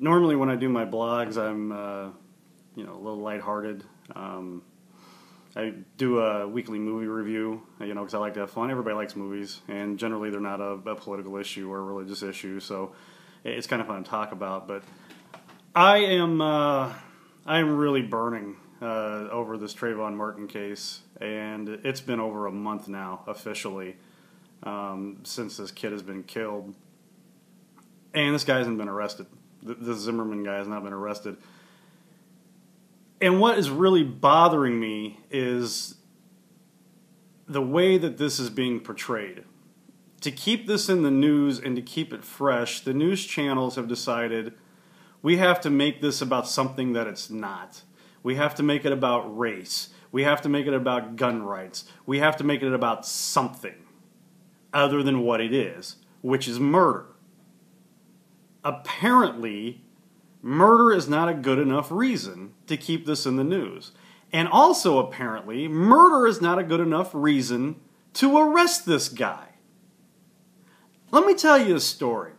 Normally when I do my blogs, I'm you know, a little lighthearted. I do a weekly movie review, you know, because I like to have fun. Everybody likes movies, and generally they're not a political issue or a religious issue, so it's kind of fun to talk about. But I am really burning over this Trayvon Martin case, and it's been over a month now officially since this kid has been killed, and this guy hasn't been arrested. The Zimmerman guy has not been arrested. And what is really bothering me is the way that this is being portrayed. To keep this in the news and to keep it fresh, the news channels have decided we have to make this about something that it's not. We have to make it about race. We have to make it about gun rights. We have to make it about something other than what it is, which is murder. Apparently, murder is not a good enough reason to keep this in the news. And also, apparently, murder is not a good enough reason to arrest this guy. Let me tell you a story,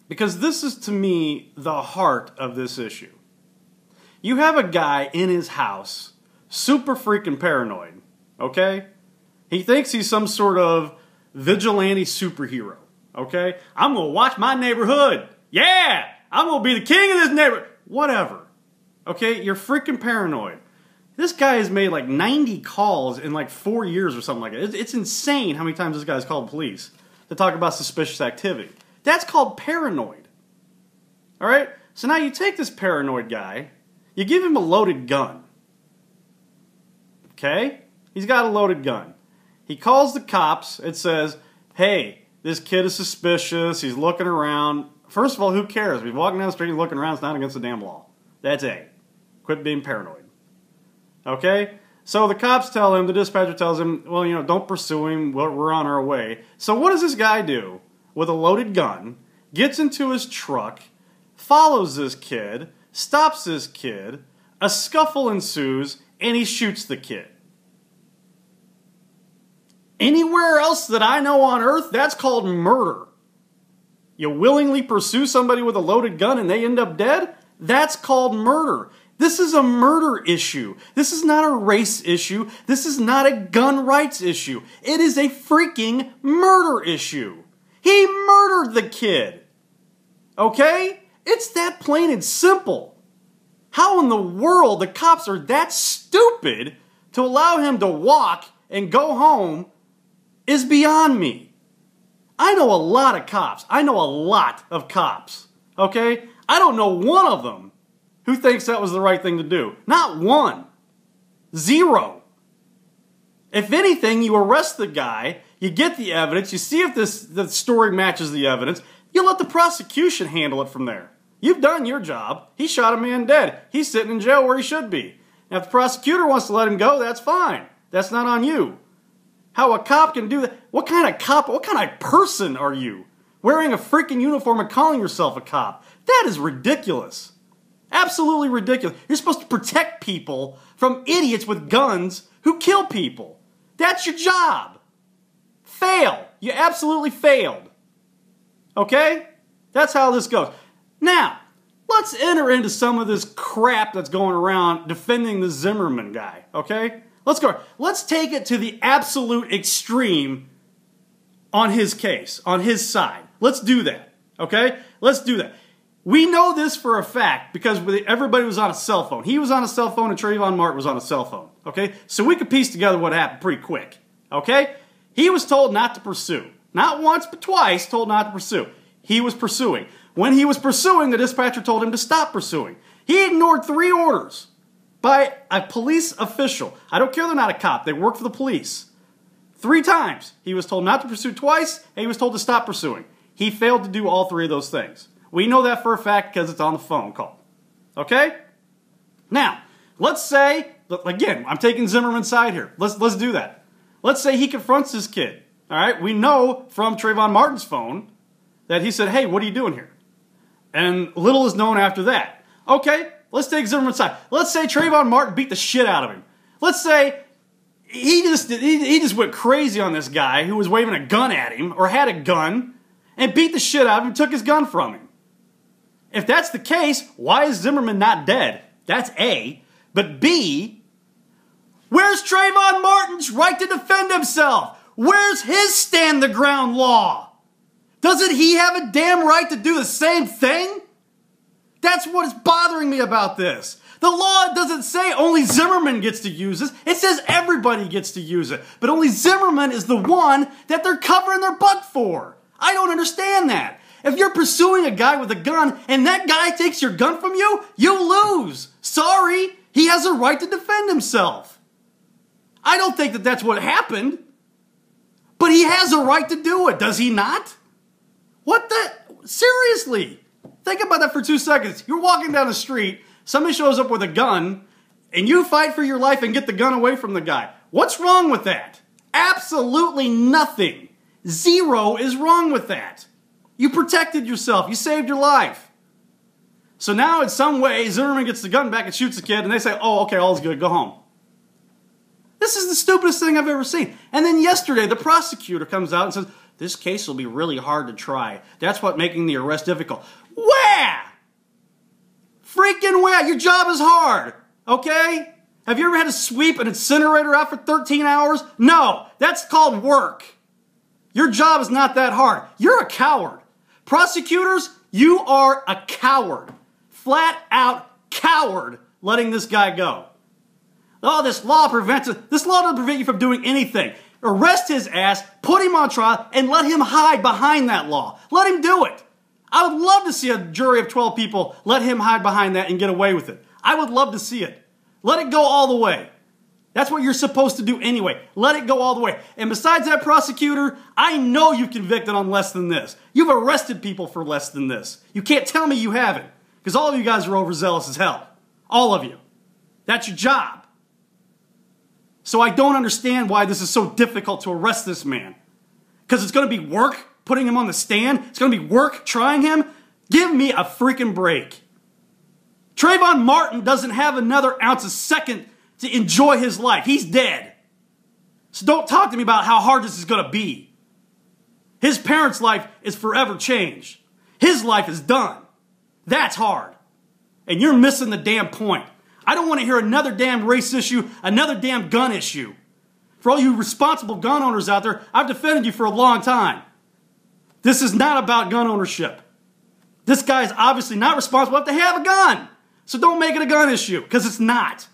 because this is, to me, the heart of this issue. You have a guy in his house, super freaking paranoid, okay? He thinks he's some sort of vigilante superhero, okay? I'm going to watch my neighborhood. Yeah! I'm going to be the king of this neighborhood. Whatever. Okay? You're freaking paranoid. This guy has made like 90 calls in like 4 years or something like that. It's insane how many times this guy's called police to talk about suspicious activity. That's called paranoid. Alright? So now you take this paranoid guy, you give him a loaded gun. Okay? He's got a loaded gun. He calls the cops and says, hey, this kid is suspicious, he's looking around. First of all, who cares? If he's walking down the street and looking around, it's not against the damn law. That's A. Quit being paranoid. Okay? So the cops tell him, the dispatcher tells him, well, you know, don't pursue him, we're on our way. So what does this guy do with a loaded gun, gets into his truck, follows this kid, stops this kid, a scuffle ensues, and he shoots the kid. Anywhere else that I know on earth, that's called murder. You willingly pursue somebody with a loaded gun and they end up dead? That's called murder. This is a murder issue. This is not a race issue. This is not a gun rights issue. It is a freaking murder issue. He murdered the kid. Okay? It's that plain and simple. How in the world the cops are that stupid to allow him to walk and go home is beyond me. I know a lot of cops. I know a lot of cops. Okay? I don't know one of them who thinks that was the right thing to do. Not one. Zero. If anything, you arrest the guy, you get the evidence, you see if the story matches the evidence, you let the prosecution handle it from there. You've done your job. He shot a man dead. He's sitting in jail where he should be. Now, if the prosecutor wants to let him go, that's fine. That's not on you. How a cop can do that? What kind of cop, what kind of person are you? Wearing a freaking uniform and calling yourself a cop. That is ridiculous. Absolutely ridiculous. You're supposed to protect people from idiots with guns who kill people. That's your job. Fail. You absolutely failed. Okay? That's how this goes. Now, let's enter into some of this crap that's going around defending the Zimmerman guy. Okay? Let's go. Let's take it to the absolute extreme on his case, on his side. Let's do that, okay? Let's do that. We know this for a fact because everybody was on a cell phone. He was on a cell phone and Trayvon Martin was on a cell phone, okay? So we could piece together what happened pretty quick, okay? He was told not to pursue. Not once, but twice told not to pursue. He was pursuing. When he was pursuing, the dispatcher told him to stop pursuing. He ignored 3 orders by a police official. I don't care they're not a cop. They work for the police. 3 times. He was told not to pursue twice, and he was told to stop pursuing. He failed to do all 3 of those things. We know that for a fact because it's on the phone call. Okay? Now, let's say, again, I'm taking Zimmerman's side here. Let's do that. Let's say he confronts this kid. All right? We know from Trayvon Martin's phone that he said, hey, what are you doing here? And little is known after that. Okay? Let's take Zimmerman's side. Let's say Trayvon Martin beat the shit out of him. Let's say he just went crazy on this guy who was waving a gun at him or had a gun and beat the shit out of him and took his gun from him. If that's the case, why is Zimmerman not dead? That's A. But B, where's Trayvon Martin's right to defend himself? Where's his stand the ground law? Doesn't he have a damn right to do the same thing? That's what is bothering me about this. The law doesn't say only Zimmerman gets to use this. It says everybody gets to use it. But only Zimmerman is the one that they're covering their butt for. I don't understand that. If you're pursuing a guy with a gun and that guy takes your gun from you, you lose. Sorry, he has a right to defend himself. I don't think that that's what happened. But he has a right to do it, does he not? What the? Seriously. Think about that for 2 seconds. You're walking down the street, somebody shows up with a gun, and you fight for your life and get the gun away from the guy. What's wrong with that? Absolutely nothing. Zero is wrong with that. You protected yourself. You saved your life. So now in some way, Zimmerman gets the gun back and shoots the kid, and they say, oh, okay, all's good, go home. This is the stupidest thing I've ever seen. And then yesterday, the prosecutor comes out and says, this case will be really hard to try. That's what making the arrest difficult. Where? Freaking where? Your job is hard, okay? Have you ever had to sweep an incinerator out for 13 hours? No, that's called work. Your job is not that hard. You're a coward. Prosecutors, you are a coward. Flat out coward letting this guy go. Oh, this law prevents it. This law doesn't prevent you from doing anything. Arrest his ass, put him on trial, and let him hide behind that law. Let him do it. I would love to see a jury of 12 people let him hide behind that and get away with it. I would love to see it. Let it go all the way. That's what you're supposed to do anyway. Let it go all the way. And besides that, prosecutor, I know you've convicted on less than this. You've arrested people for less than this. You can't tell me you haven't, because all of you guys are overzealous as hell. All of you. That's your job. So I don't understand why this is so difficult to arrest this man. Because it's going to be work putting him on the stand. It's going to be work trying him. Give me a freaking break. Trayvon Martin doesn't have another ounce of second to enjoy his life. He's dead. So don't talk to me about how hard this is going to be. His parents' life is forever changed. His life is done. That's hard. And you're missing the damn point. I don't want to hear another damn race issue, another damn gun issue. For all you responsible gun owners out there, I've defended you for a long time. This is not about gun ownership. This guy is obviously not responsible enough to have a gun. So don't make it a gun issue, because it's not.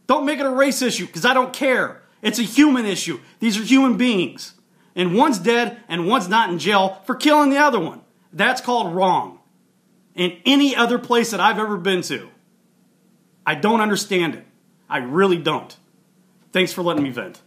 Don't make it a race issue, because I don't care. It's a human issue. These are human beings. And one's dead and one's not in jail for killing the other one. That's called wrong. In any other place that I've ever been to. I don't understand it. I really don't. Thanks for letting me vent.